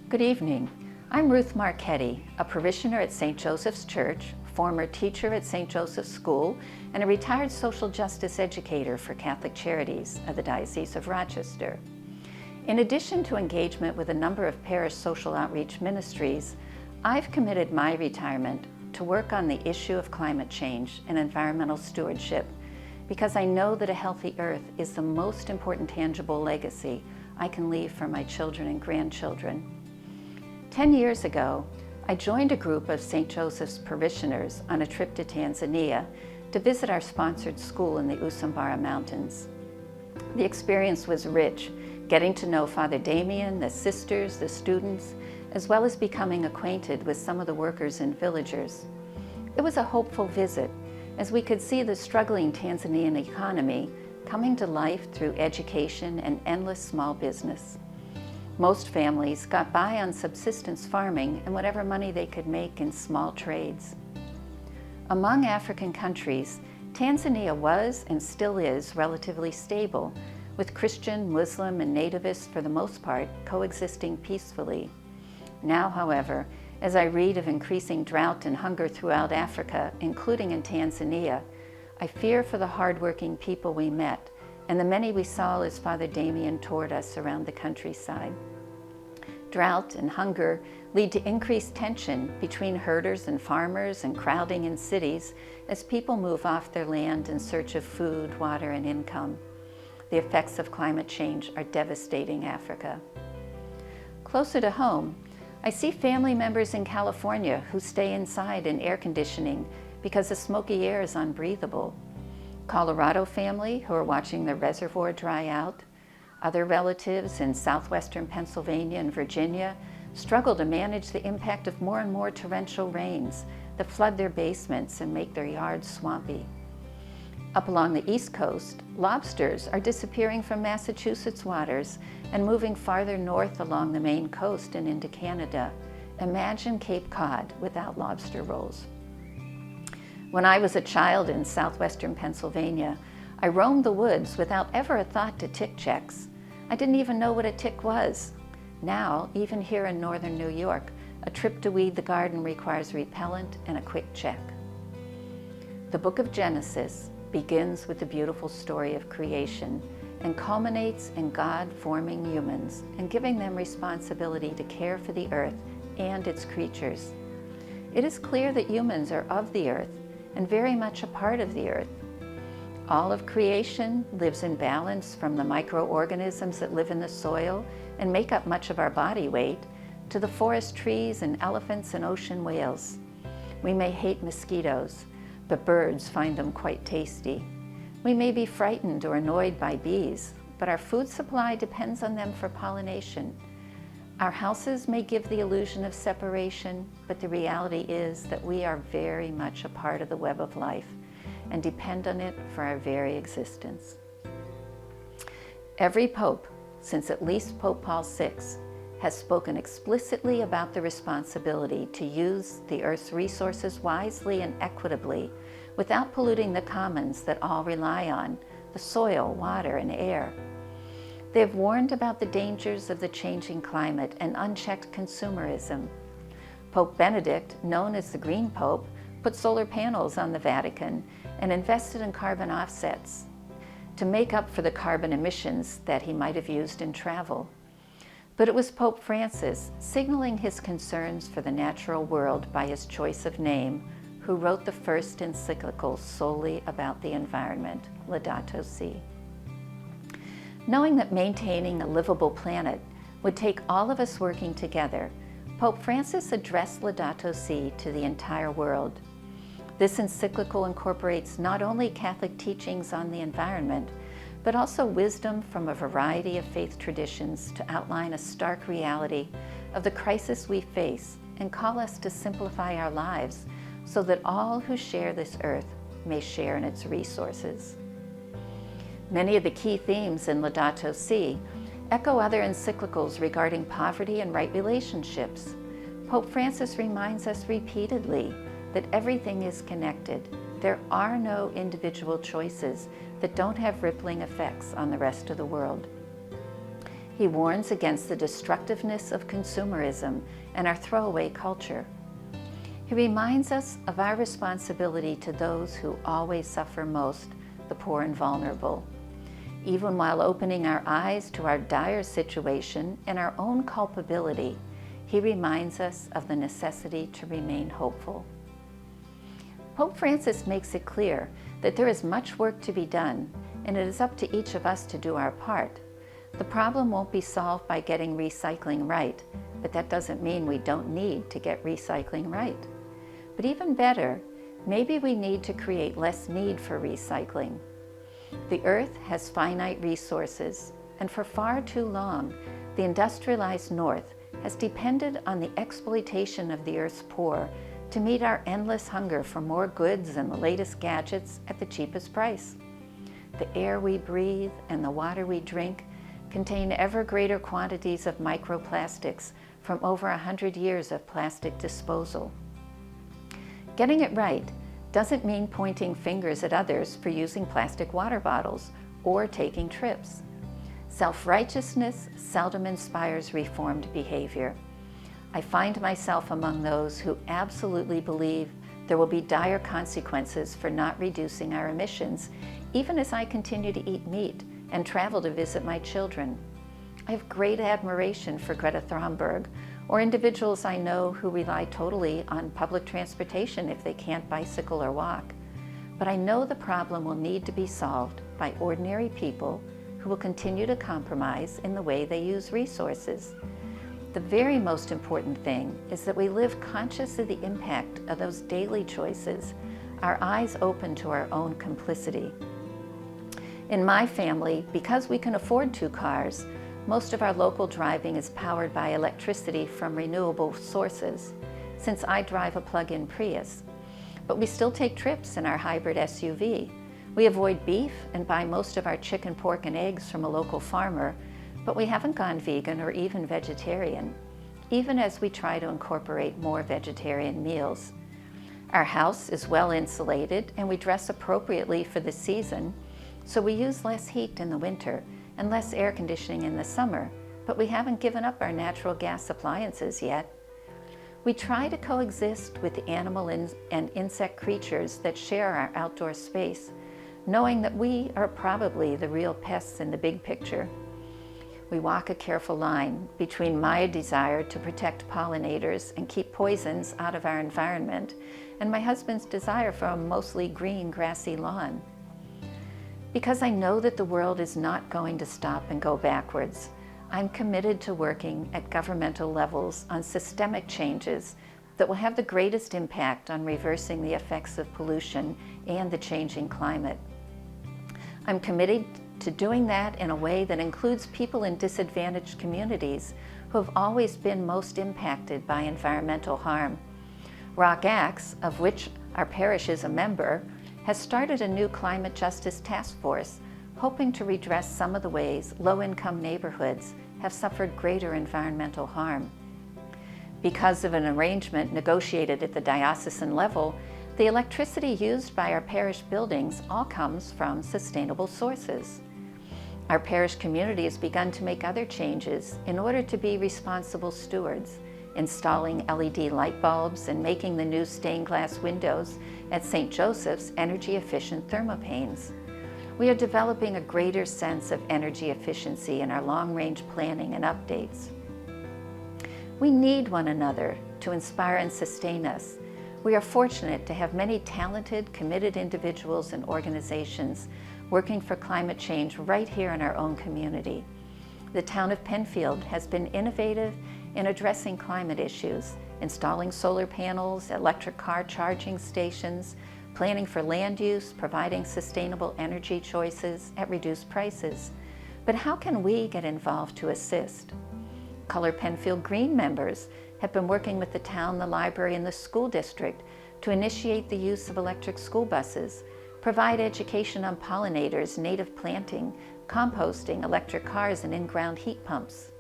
Good evening. I'm Ruth Marchetti, a parishioner at St. Joseph's Church, former teacher at St. Joseph's School, and a retired social justice educator for Catholic Charities of the Diocese of Rochester. In addition to engagement with a number of parish social outreach ministries, I've committed my retirement to work on the issue of climate change and environmental stewardship because I know that a healthy earth is the most important tangible legacy I can leave for my children and grandchildren. 10 years ago, I joined a group of St. Joseph's parishioners on a trip to Tanzania to visit our sponsored school in the Usambara Mountains. The experience was rich, getting to know Father Damien, the sisters, the students, as well as becoming acquainted with some of the workers and villagers. It was a hopeful visit, as we could see the struggling Tanzanian economy coming to life through education and endless small business. Most families got by on subsistence farming and whatever money they could make in small trades. Among African countries, Tanzania was and still is relatively stable, with Christian, Muslim, and nativists for the most part coexisting peacefully. Now, however, as I read of increasing drought and hunger throughout Africa, including in Tanzania, I fear for the hardworking people we met and the many we saw as Father Damien toured us around the countryside. Drought and hunger lead to increased tension between herders and farmers and crowding in cities as people move off their land in search of food, water, and income. The effects of climate change are devastating Africa. Closer to home, I see family members in California who stay inside in air conditioning because the smoky air is unbreathable. Colorado family who are watching their reservoir dry out. Other relatives in southwestern Pennsylvania and Virginia struggle to manage the impact of more and more torrential rains that flood their basements and make their yards swampy. Up along the East Coast, lobsters are disappearing from Massachusetts waters and moving farther north along the Maine coast and into Canada. Imagine Cape Cod without lobster rolls. When I was a child in southwestern Pennsylvania, I roamed the woods without ever a thought to tick checks. I didn't even know what a tick was. Now, even here in northern New York, a trip to weed the garden requires repellent and a quick check. The book of Genesis begins with the beautiful story of creation and culminates in God forming humans and giving them responsibility to care for the earth and its creatures. It is clear that humans are of the earth and very much a part of the earth. All of creation lives in balance, from the microorganisms that live in the soil and make up much of our body weight to the forest trees and elephants and ocean whales. We may hate mosquitoes, but birds find them quite tasty. We may be frightened or annoyed by bees, but our food supply depends on them for pollination. Our houses may give the illusion of separation, but the reality is that we are very much a part of the web of life and depend on it for our very existence. Every pope, since at least Pope Paul VI, has spoken explicitly about the responsibility to use the earth's resources wisely and equitably without polluting the commons that all rely on, the soil, water, and air. They have warned about the dangers of the changing climate and unchecked consumerism. Pope Benedict, known as the Green Pope, put solar panels on the Vatican and invested in carbon offsets to make up for the carbon emissions that he might have used in travel. But it was Pope Francis, signaling his concerns for the natural world by his choice of name, who wrote the first encyclical solely about the environment, Laudato Si. Knowing that maintaining a livable planet would take all of us working together, Pope Francis addressed Laudato Si to the entire world. This encyclical incorporates not only Catholic teachings on the environment, but also wisdom from a variety of faith traditions to outline a stark reality of the crisis we face and call us to simplify our lives so that all who share this earth may share in its resources. Many of the key themes in Laudato Si echo other encyclicals regarding poverty and right relationships. Pope Francis reminds us repeatedly that everything is connected. There are no individual choices that don't have rippling effects on the rest of the world. He warns against the destructiveness of consumerism and our throwaway culture. He reminds us of our responsibility to those who always suffer most, the poor and vulnerable. Even while opening our eyes to our dire situation and our own culpability, he reminds us of the necessity to remain hopeful. Pope Francis makes it clear that there is much work to be done, and it is up to each of us to do our part. The problem won't be solved by getting recycling right, but that doesn't mean we don't need to get recycling right. But even better, maybe we need to create less need for recycling. The earth has finite resources, and for far too long, the industrialized North has depended on the exploitation of the earth's poor to meet our endless hunger for more goods and the latest gadgets at the cheapest price. The air we breathe and the water we drink contain ever greater quantities of microplastics from over 100 years of plastic disposal. Getting it right doesn't mean pointing fingers at others for using plastic water bottles or taking trips. Self-righteousness seldom inspires reformed behavior. I find myself among those who absolutely believe there will be dire consequences for not reducing our emissions, even as I continue to eat meat and travel to visit my children. I have great admiration for Greta Thunberg or individuals I know who rely totally on public transportation if they can't bicycle or walk. But I know the problem will need to be solved by ordinary people who will continue to compromise in the way they use resources. The very most important thing is that we live conscious of the impact of those daily choices, our eyes open to our own complicity. In my family, because we can afford 2 cars, most of our local driving is powered by electricity from renewable sources, since I drive a plug-in Prius. But we still take trips in our hybrid SUV. We avoid beef and buy most of our chicken, pork, and eggs from a local farmer, but we haven't gone vegan or even vegetarian, even as we try to incorporate more vegetarian meals. Our house is well insulated and we dress appropriately for the season, so we use less heat in the winter and less air conditioning in the summer, but we haven't given up our natural gas appliances yet. We try to coexist with the animal and insect creatures that share our outdoor space, knowing that we are probably the real pests in the big picture. We walk a careful line between my desire to protect pollinators and keep poisons out of our environment, and my husband's desire for a mostly green, grassy lawn. Because I know that the world is not going to stop and go backwards, I'm committed to working at governmental levels on systemic changes that will have the greatest impact on reversing the effects of pollution and the changing climate. I'm committed to doing that in a way that includes people in disadvantaged communities who have always been most impacted by environmental harm. Rock Axe, of which our parish is a member, has started a new climate justice task force, hoping to redress some of the ways low-income neighborhoods have suffered greater environmental harm. Because of an arrangement negotiated at the diocesan level, the electricity used by our parish buildings all comes from sustainable sources. Our parish community has begun to make other changes in order to be responsible stewards, installing LED light bulbs and making the new stained glass windows at St. Joseph's energy-efficient thermopanes. We are developing a greater sense of energy efficiency in our long-range planning and updates. We need one another to inspire and sustain us. We are fortunate to have many talented, committed individuals and organizations working for climate change right here in our own community. The town of Penfield has been innovative in addressing climate issues, installing solar panels, electric car charging stations, planning for land use, providing sustainable energy choices at reduced prices. But how can we get involved to assist? Color Penfield Green members have been working with the town, the library, and the school district to initiate the use of electric school buses, provide education on pollinators, native planting, composting, electric cars, and in-ground heat pumps.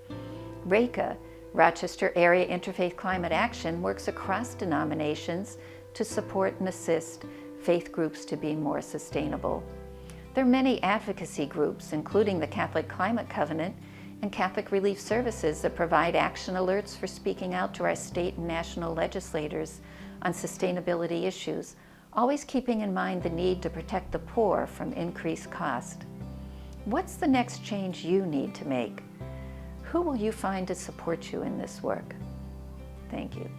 RACA, Rochester Area Interfaith Climate Action, works across denominations to support and assist faith groups to be more sustainable. There are many advocacy groups, including the Catholic Climate Covenant and Catholic Relief Services that provide action alerts for speaking out to our state and national legislators on sustainability issues, always keeping in mind the need to protect the poor from increased cost. What's the next change you need to make? Who will you find to support you in this work? Thank you.